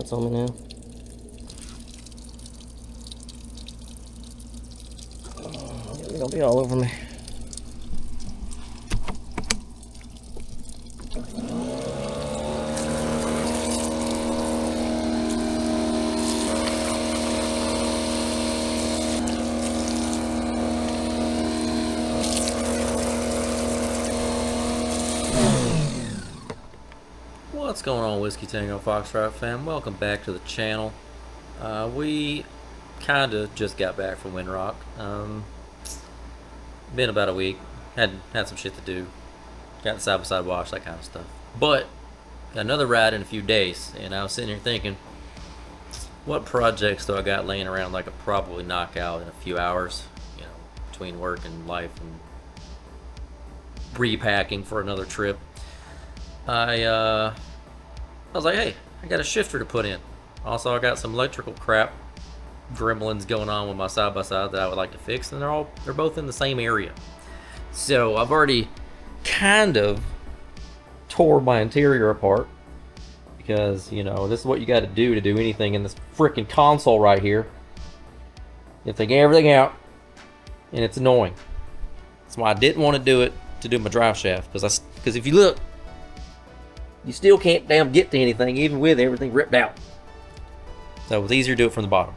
pants on me now. It's gonna be all over me. What's going on, Whiskey Tango Foxtrot fam? Welcome back to the channel. We kind of just got back from Windrock. Been about a week. Had some shit to do. Got the side-by-side wash, that kind of stuff. But got another ride in a few days, and I was sitting here thinking, what projects do I got laying around that I could probably knock out in a few hours? You know, between work and life and repacking for another trip. I was like, hey, I got a shifter to put in. Also, I got some electrical crap gremlins going on with my side-by-side that I would like to fix, and they're both in the same area. So I've already kind of tore my interior apart because, you know, this is what you got to do anything in this freaking console right here. You take everything out, and it's annoying. That's why I didn't want to do it to do my drive shaft, because if you look, you still can't damn get to anything, even with everything ripped out. So it's easier to do it from the bottom.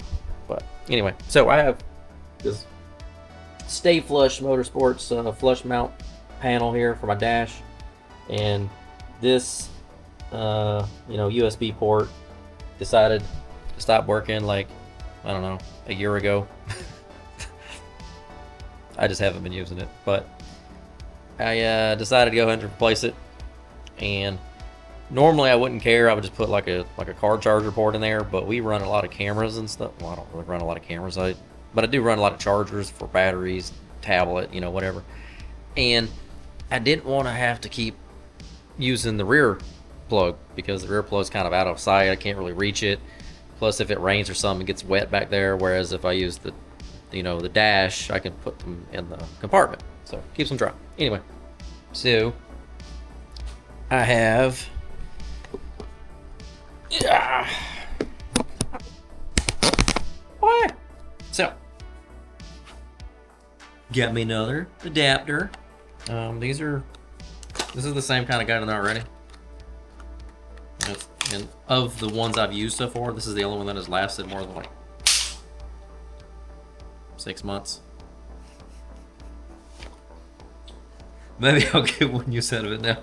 But anyway, so I have this Stay Flush Motorsports flush mount panel here for my dash, and this USB port decided to stop working like, I don't know, a year ago. I just haven't been using it, but I decided to go ahead and replace it. And normally I wouldn't care, I would just put like a car charger port in there, but we run a lot of cameras and stuff. Well, I don't really run a lot of cameras, but I do run a lot of chargers for batteries, tablet, whatever. And I didn't want to have to keep using the rear plug because the rear plug's kind of out of sight. I can't really reach it. Plus, if it rains or something, it gets wet back there. Whereas if I use the dash, I can put them in the compartment, so keeps them dry. Anyway, so I have. What? So, got me another adapter. This is the same kind of guy that already. And of the ones I've used so far, this is the only one that has lasted more than like 6 months. Maybe I'll get one use out of it now.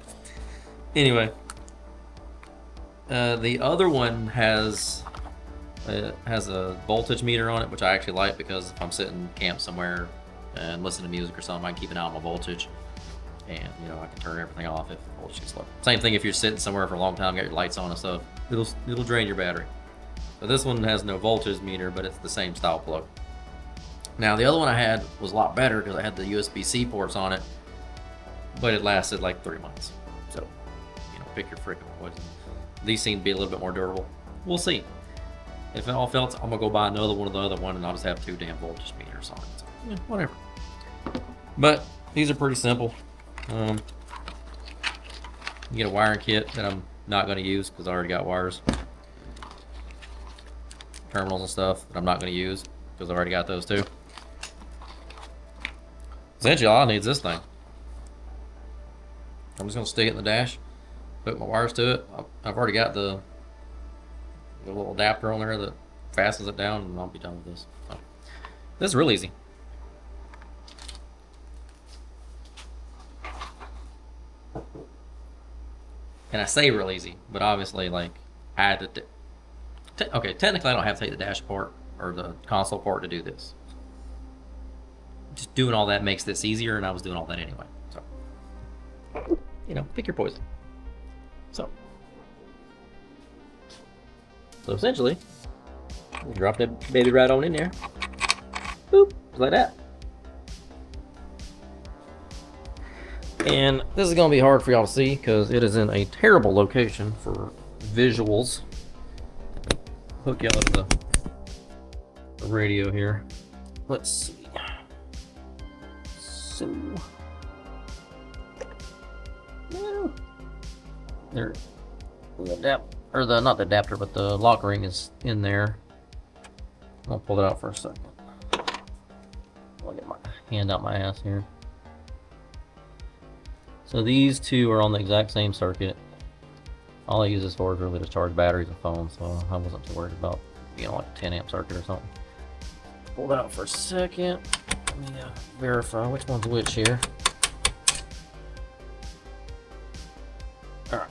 Anyway. The other one has a voltage meter on it, which I actually like because if I'm sitting camp somewhere and listening to music or something, I can keep an eye on my voltage, and I can turn everything off if the voltage gets low. Same thing if you're sitting somewhere for a long time, got your lights on and stuff, it'll drain your battery. So this one has no voltage meter, but it's the same style plug. Now the other one I had was a lot better because I had the USB-C ports on it, but it lasted like 3 months. So pick your freaking poison. These seem to be a little bit more durable. We'll see. If it all fails, I'm gonna go buy another one of the other one, and I'll just have 2 damn voltage meters on it. So, yeah, whatever. But these are pretty simple. You get a wiring kit that I'm not gonna use because I already got wires, terminals and stuff that I'm not gonna use because I already got those too. Essentially, all I need is this thing. I'm just gonna stick it in the dash. Put my wires to it. I've already got the little adapter on there that fastens it down, and I'll be done with this. So, this is real easy. And I say real easy, but obviously, like, I had to. Okay, technically, I don't have to take the dash port or the console port to do this. Just doing all that makes this easier, and I was doing all that anyway. So, pick your poison. So essentially, you drop that baby right on in there. Boop, just like that. And this is gonna be hard for y'all to see because it is in a terrible location for visuals. Hook y'all to the radio here. Let's see. So, no. There. We got that. or the, not the adapter, but the lock ring is in there. I'll pull it out for a second. I'll get my hand out my ass here. So these two are on the exact same circuit. All I use this for is really to charge batteries and phones, so I wasn't too worried about, you know, like a 10 amp circuit or something. Pull that out for a second. Let me verify which one's which here. Alright.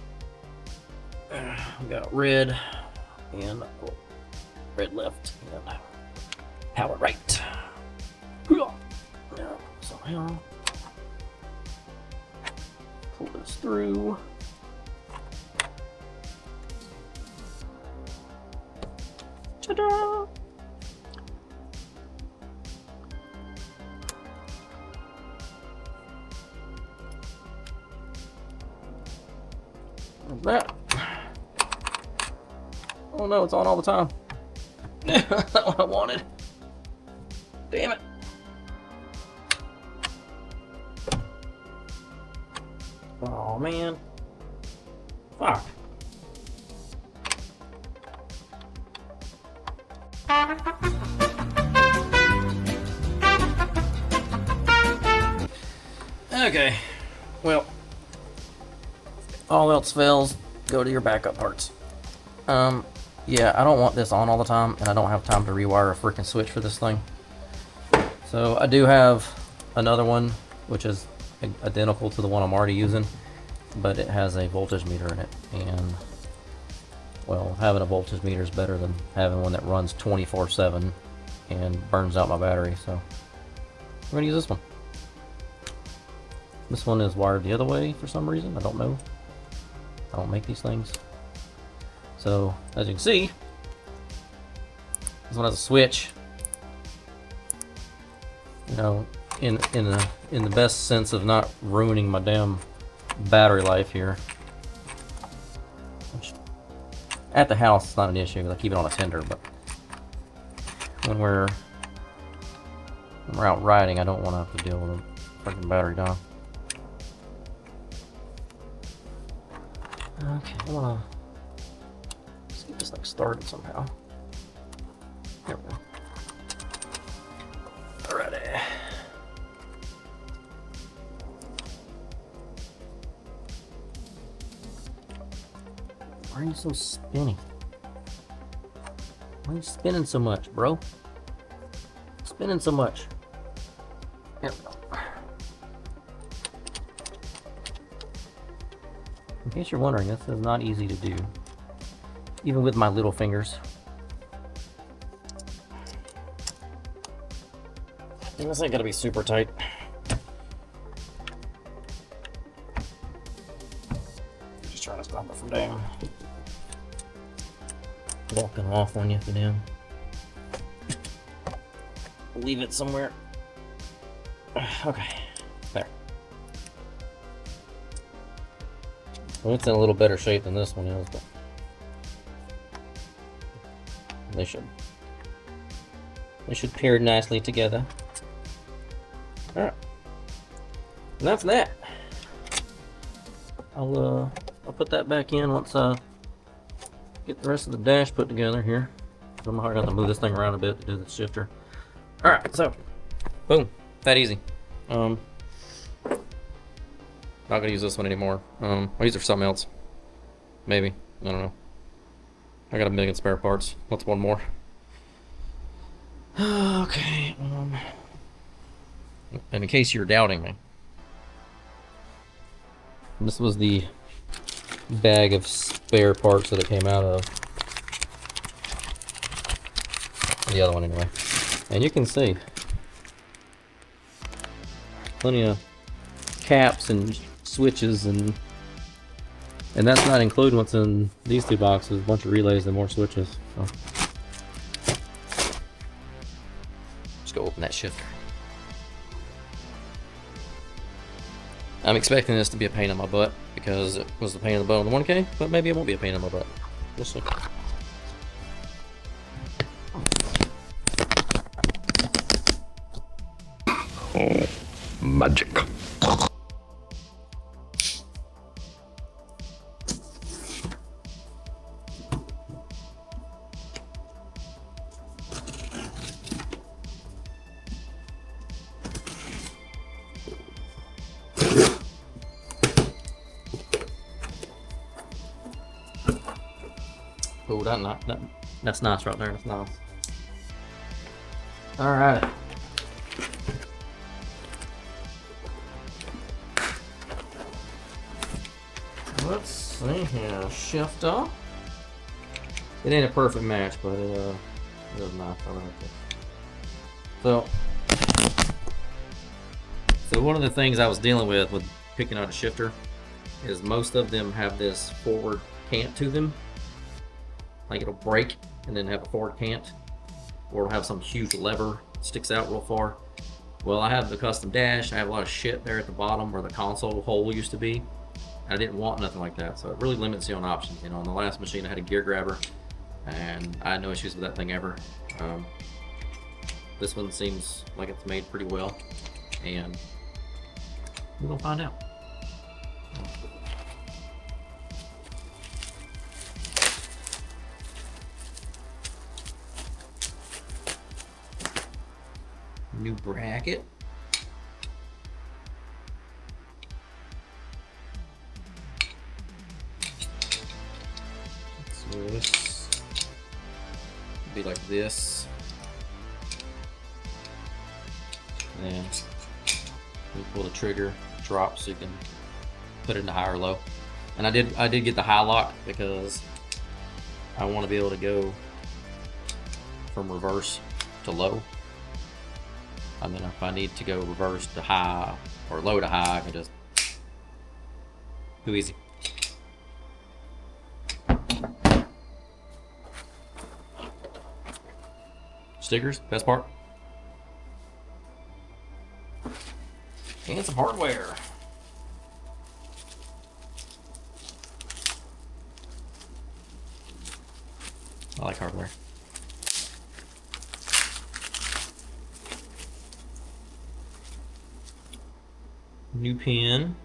We got red and red left and power right. Now, somehow pull this through. Ta-da! Like that. Oh no, it's on all the time. That's not what I wanted. Damn it. Oh man. Fuck. Okay, well, all else fails, go to your backup parts. Yeah, I don't want this on all the time, and I don't have time to rewire a freaking switch for this thing. So I do have another one, which is identical to the one I'm already using, but it has a voltage meter in it, and well, having a voltage meter is better than having one that runs 24/7 and burns out my battery, so I'm gonna use this one. This one is wired the other way for some reason. I don't know. I don't make these things. So as you can see, this one has a switch. You know, in the best sense of not ruining my damn battery life here. Which, at the house, it's not an issue because I keep it on a tender. But when we're out riding, I don't want to have to deal with a freaking battery down. Okay, I wanna get this thing started somehow. There we go. Alrighty. Why are you so spinny? Why are you spinning so much, bro? Spinning so much. There we go. In case you're wondering, this is not easy to do, even with my little fingers. And this ain't gonna be super tight. Just trying to stop it from down. Walking off on you if you're down. Leave it somewhere. Okay, there. Well, it's in a little better shape than this one is, but they should pair nicely together. All right, and that's that. I'll put that back in once I get the rest of the dash put together here. I'm gonna have to move this thing around a bit to do the shifter. All right, so boom, that easy. Not gonna use this one anymore. I'll use it for something else. Maybe. I don't know. I got a million spare parts. What's one more? Okay. And in case you're doubting me, this was the bag of spare parts that it came out of. The other one anyway. And you can see plenty of caps and switches, and that's not including what's in these two boxes, a bunch of relays and more switches. So let's go open that shifter. I'm expecting this to be a pain in my butt because it was a pain in the butt on the 1K, but maybe it won't be a pain in my butt. We'll see. Oh, magic. Oh, that's nice right there. That's nice. All right. Let's see here. Shifter. It ain't a perfect match, but it is nice. I like it. So one of the things I was dealing with picking out a shifter is most of them have this forward cant to them. Like it'll break and then have a forward cant, or it'll have some huge lever that sticks out real far. Well, I have the custom dash. I have a lot of shit there at the bottom where the console hole used to be. I didn't want nothing like that, so it really limits you on options. You know, on the last machine I had a gear grabber, and I had no issues with that thing ever. This one seems like it's made pretty well, and we're gonna find out. New bracket. So this would be like this. And then you pull the trigger, drop, so you can put it into high or low. And I did get the high lock because I want to be able to go from reverse to low. And then if I need to go reverse to high or low to high, I can just too easy. Stickers, best part. And some hardware. I like hardware. New pin.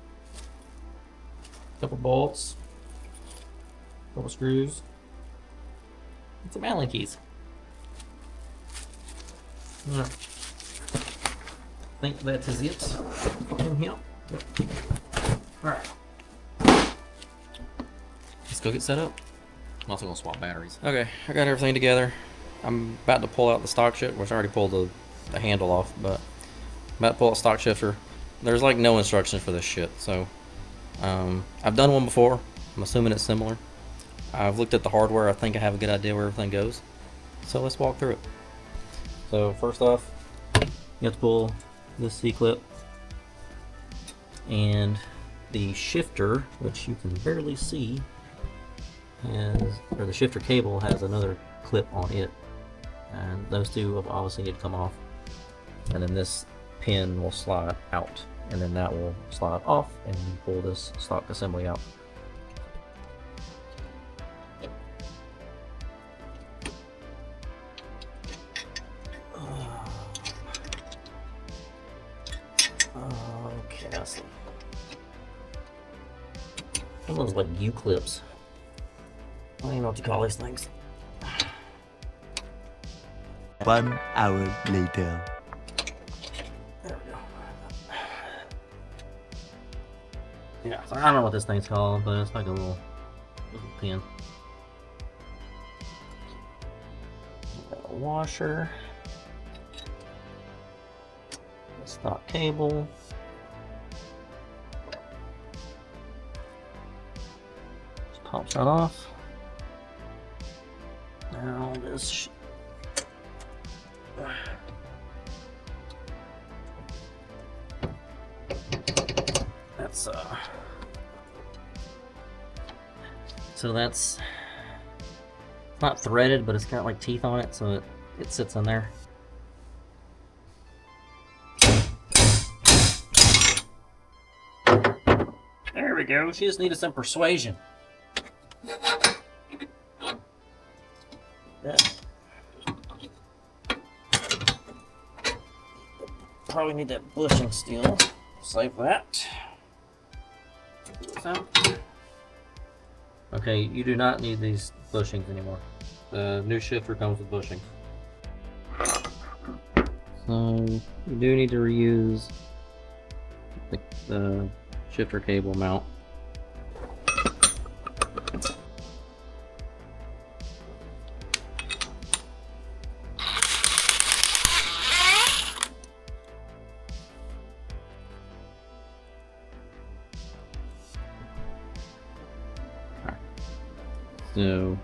Couple bolts. Couple screws. And some Allen keys. Alright. I think that is it in here. Alright. Let's go get set up. I'm also gonna swap batteries. Okay, I got everything together. I'm about to pull out the stock shifter, which I already pulled the handle off, but I'm about to pull out stock shifter. There's like no instructions for this shit, so I've done one before. I'm assuming it's similar. I've looked at the hardware. I think I have a good idea where everything goes. So let's walk through it. So first off, you have to pull this C-clip, and the shifter, which you can barely see, or the shifter cable has another clip on it, and those two have obviously need to come off, and then this pin will slide out, and then that will slide off, and you pull this stock assembly out. Okay, I see. One of those like U-clips. I don't even know what to call these things. 1 hour later. There we go. Yeah, so I don't know what this thing's called, but it's like a little pin. Got a washer. A stock cable. Just pops that off. Now this that's so that's not threaded, but it's got like teeth on it, so it sits in there. There we go. She just needed some persuasion. Probably need that bushing steel. Save that. So, okay, you do not need these bushings anymore. The new shifter comes with bushing. So you do need to reuse the shifter cable mount. So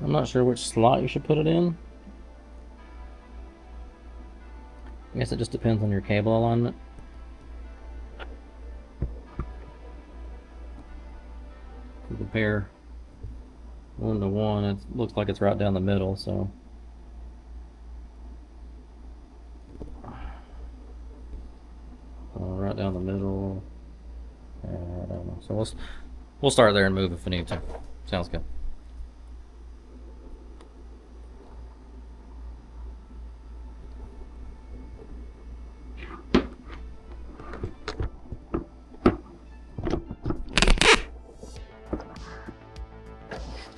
I'm not sure which slot you should put it in. I guess it just depends on your cable alignment. To compare 1 to 1, it looks like it's right down the middle, so right down the middle. I don't know. So we'll start there and move if we need to. Sounds good.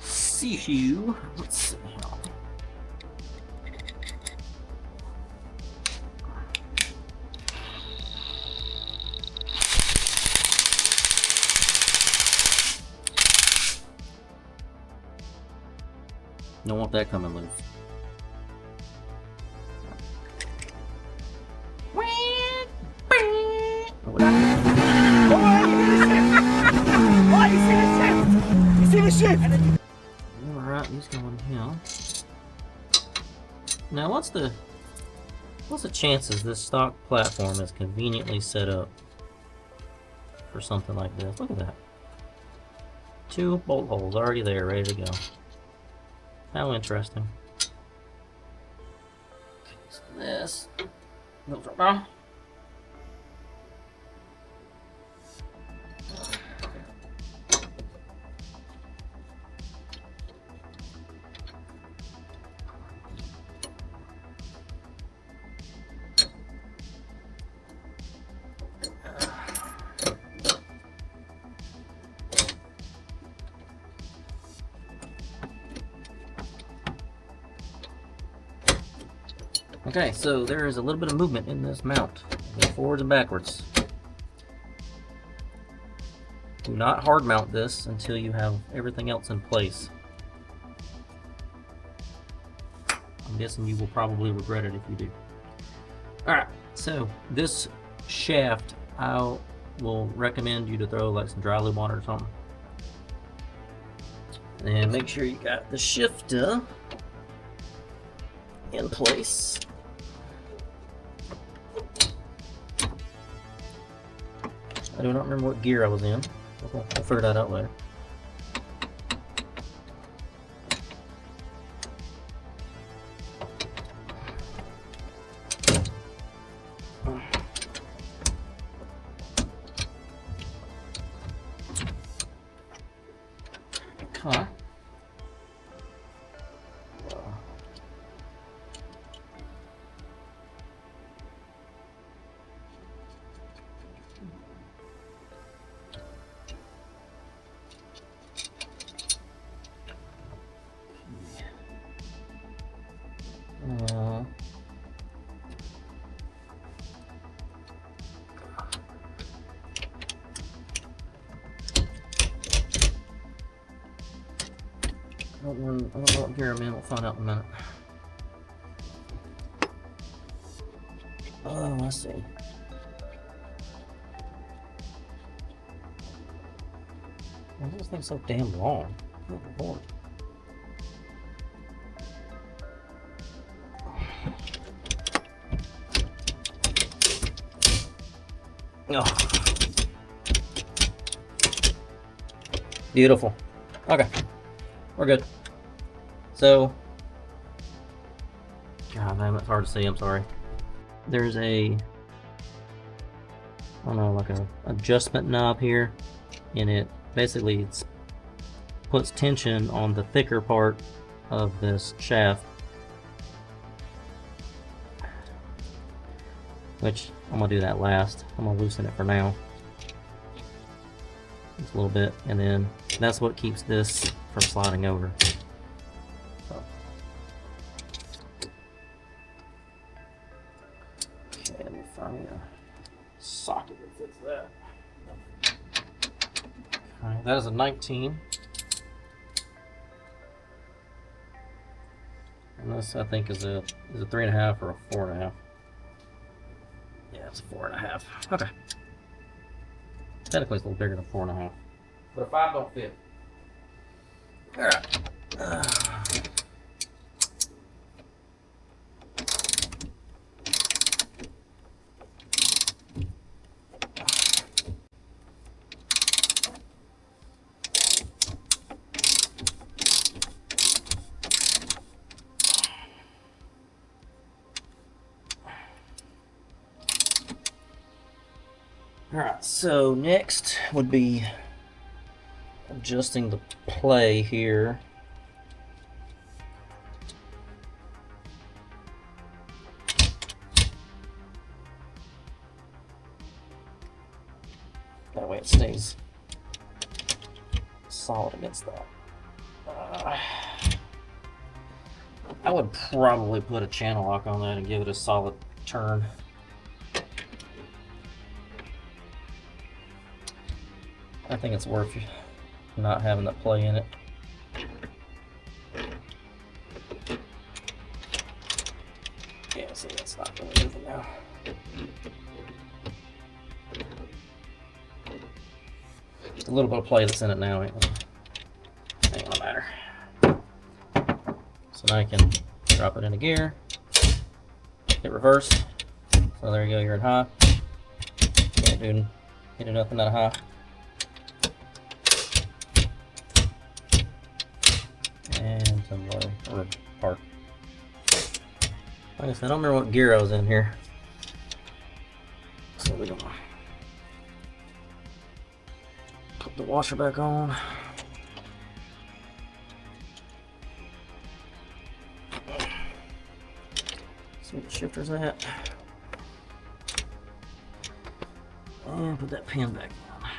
See you. Let's see. Don't want that coming loose. Alright, he's going here. Now what's the chances this stock platform is conveniently set up for something like this? Look at that. 2 bolt holes already there, ready to go. How interesting. So this goes right now. Okay, so there is a little bit of movement in this mount. Go forwards and backwards. Do not hard mount this until you have everything else in place. I'm guessing you will probably regret it if you do. Alright, so this shaft, I will recommend you to throw like some dry lube on it or something. And make sure you got the shifter in place. I do not remember what gear I was in. We'll figure that out later. Okay. I don't know what gear I'm in. We'll find out in a minute. Oh, I see. Why is this thing so damn long? Oh, Lord. Oh. Beautiful. Okay. We're good. So, God damn, it's hard to see, I'm sorry. There's a, I don't know, like a adjustment knob here, and it basically puts tension on the thicker part of this shaft, which I'm gonna do that last. I'm gonna loosen it for now. Just a little bit, and then that's what keeps this from sliding over. So. Okay, let me find That is a 19. And this, I think, is a 3.5 or a 4.5. Yeah, it's a 4.5. Okay. Technically, it's a little bigger than 4.5. But a 5 don't fit. All right. Alright, so next would be adjusting the play here. That way it stays solid against that. I would probably put a channel lock on that and give it a solid turn. I think it's worth not having that play in it. Yeah, see, that's not doing anything now. A little bit of play that's in it now ain't gonna matter. So now I can drop it into gear, hit reverse. So there you go, you're in high. Can't do nothing out of high. And some low or park. Like I said, I don't remember what gear I was in here. So we're gonna put the washer back on. See where the shifter's at. And put that pin back on.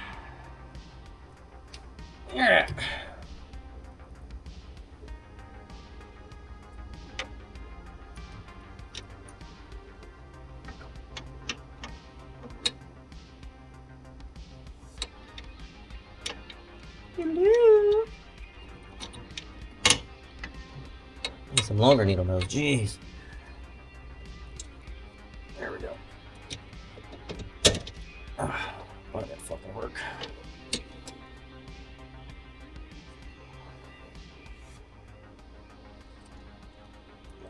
Alright. Hello. Need some longer needle nose. Jeez. There we go. Why did that fucking work?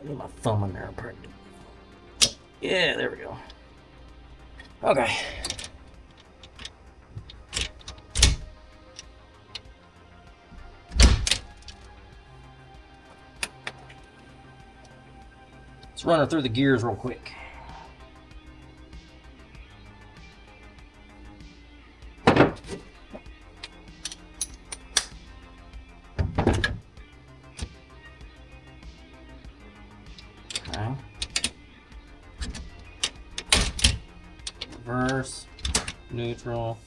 I need my thumb in there. I'm pretty. Yeah, there we go. Okay. Let's run her through the gears real quick. Okay. Reverse, neutral.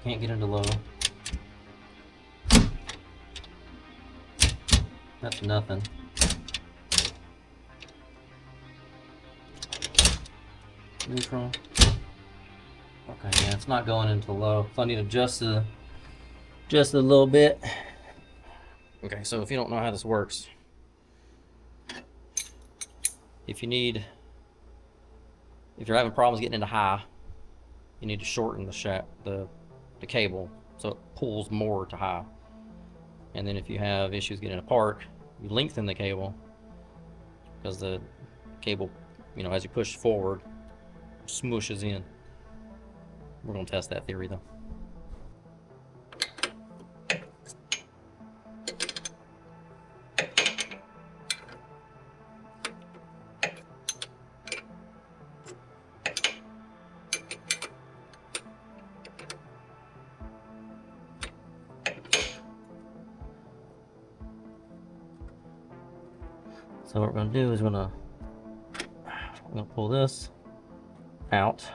Can't get into low. That's nothing. Neutral. Okay, yeah, it's not going into low. So I need to adjust a little bit. Okay, so if you don't know how this works, if you're having problems getting into high, you need to shorten the cable so it pulls more to high. And then if you have issues getting to park, you lengthen the cable because the cable, as you push forward, smooshes in. We're gonna test that theory though. So what we're gonna do is we're gonna pull this out.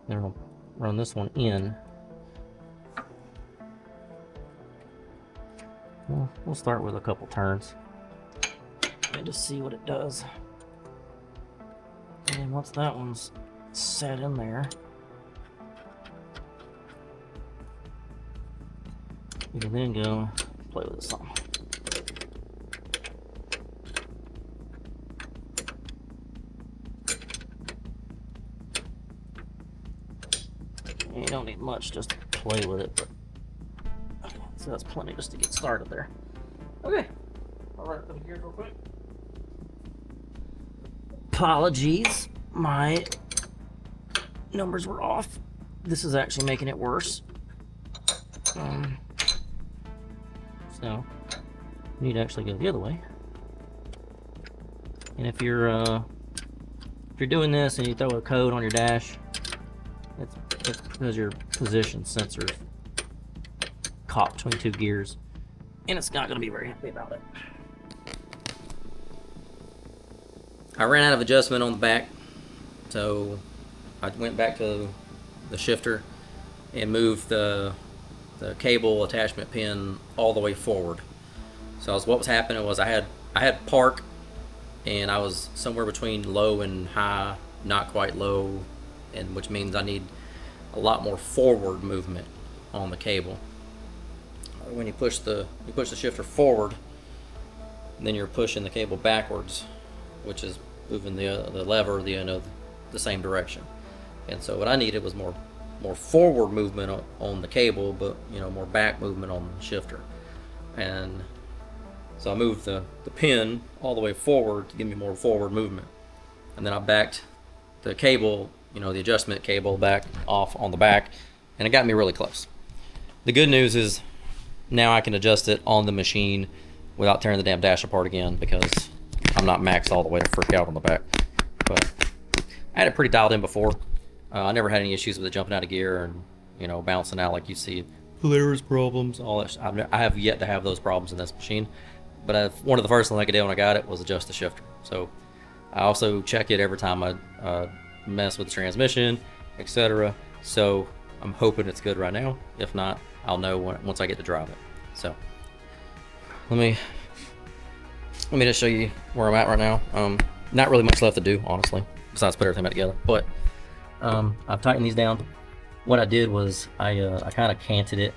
Then we'll run this one in. We'll start with a couple turns and just see what it does. And once that one's set in there, You can then go play with it some. You don't need much just to play with it, but so that's plenty just to get started there. Okay, all right, put it here real quick. Apologies, my numbers were off. This is actually making it worse. So you need to actually go the other way. And if you're doing this and you throw a code on your dash, it's because your position sensor's caught between two gears, and it's not going to be very happy about it. I ran out of adjustment on the back, so I went back to the shifter and moved the cable attachment pin all the way forward. So what was happening was I had park, and I was somewhere between low and high, not quite low, and which means I need a lot more forward movement on the cable. When you push the shifter forward, then you're pushing the cable backwards, which is moving the lever the same direction. And so what I needed was more forward movement on the cable, but more back movement on the shifter. And so I moved the pin all the way forward to give me more forward movement. And then I backed the cable, the adjustment cable back off on the back, and it got me really close. The good news is now I can adjust it on the machine without tearing the damn dash apart again, because I'm not maxed all the way to freak out on the back. But I had it pretty dialed in before. I never had any issues with it jumping out of gear and bouncing out like you see. Polaris problems, all that. I have yet to have those problems in this machine. But one of the first things I could do when I got it was adjust the shifter. So I also check it every time I mess with the transmission, etc. So I'm hoping it's good right now. If not, I'll know once I get to drive it. So let me just show you where I'm at right now. Not really much left to do, honestly, besides put everything back together. But I've tightened these down. What I did was I kind of canted it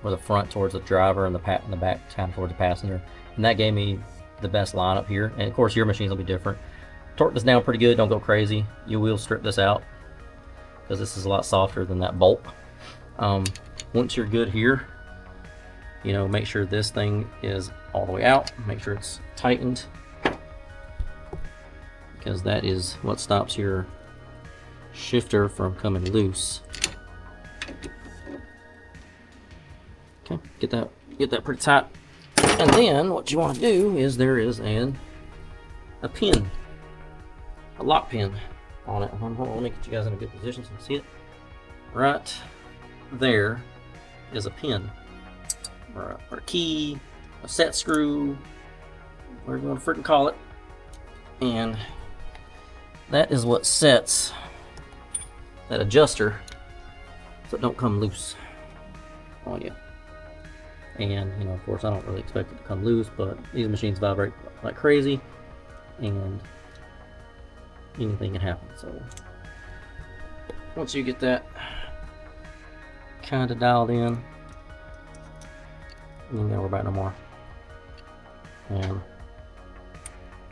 with the front towards the driver and the back kind of towards the passenger, and that gave me the best line up here. And of course your machines will be different. Torque this down pretty good. Don't go crazy. You will strip this out because this is a lot softer than that bolt. Once you're good here, make sure this thing is all the way out. Make sure it's tightened, because that is what stops your shifter from coming loose. Okay, get that pretty tight. And then what you want to do is there is a pin, a lock pin on it. Hold on, let me get you guys in a good position so you can see it. Right there is a pin, or a key, a set screw, whatever you want to freaking call it. And that is what sets that adjuster so it don't come loose on you. And of course I don't really expect it to come loose, but these machines vibrate like crazy and anything can happen. So once you get that kind of dialed in, you ain't gotta worry about it no more. And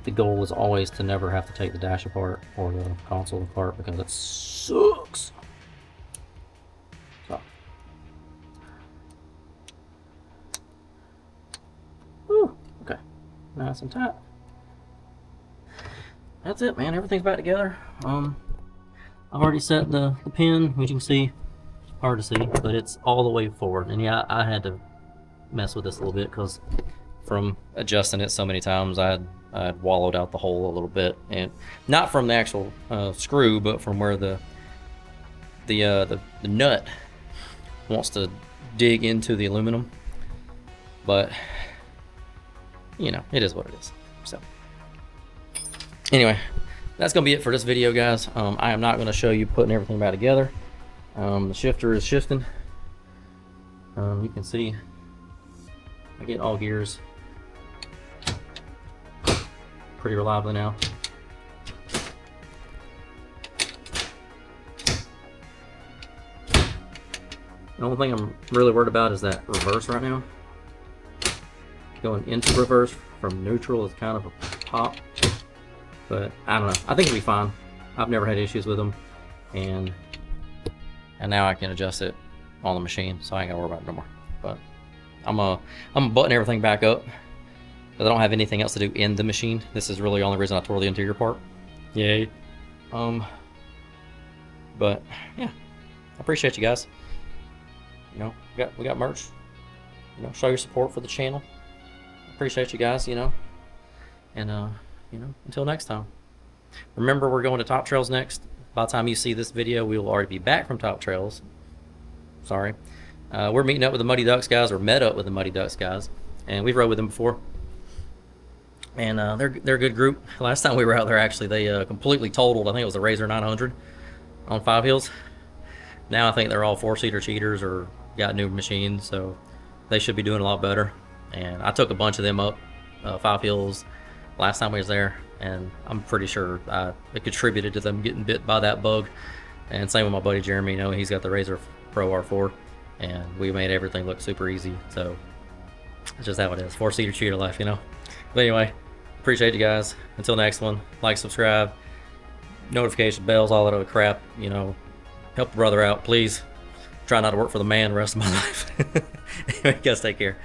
the goal is always to never have to take the dash apart or the console apart, because it sucks. So, whew, okay, nice and tight. That's it, man. Everything's back together. I've already set the pin, which you can see, hard to see, but it's all the way forward. And yeah, I had to mess with this a little bit because from adjusting it so many times, I'd wallowed out the hole a little bit, and not from the actual screw, but from where the nut wants to dig into the aluminum. But it is what it is. So anyway, that's gonna be it for this video, guys. I am not gonna show you putting everything back together. The shifter is shifting. You can see I get all gears pretty reliably now. The only thing I'm really worried about is that reverse right now. Going into reverse from neutral is kind of a pop, but I don't know. I think it'll be fine. I've never had issues with them, and now I can adjust it on the machine, so I ain't gotta worry about it no more. But I'm gonna button everything back up, because I don't have anything else to do in the machine. This is really the only reason I tore the interior part. Yay. But yeah, I appreciate you guys. You know, we got merch. You know, show your support for the channel. Appreciate you guys. You know, and you know, until next time. Remember, we're going to Top Trails next. By the time you see this video, we will already be back from Top Trails. Sorry. We're meeting up with the Muddy Ducks guys, or met up with the Muddy Ducks guys, and we've rode with them before. And they're a good group. Last time we were out there, actually, they completely totaled. I think it was a Razor 900 on 5 Hills. Now I think they're all 4-seater cheaters or got new machines, so they should be doing a lot better. And I took a bunch of them up 5 Hills last time we was there, and I'm pretty sure it contributed to them getting bit by that bug. And same with my buddy Jeremy. You know, he's got the Razor Pro R4, and we made everything look super easy. So it's just how it is, 4-seater cheater life, you know. But anyway, appreciate you guys. Until next one, like, subscribe, notification bells, all that other crap. You know, help a brother out, please. Try not to work for the man the rest of my life. Anyway, guys, take care.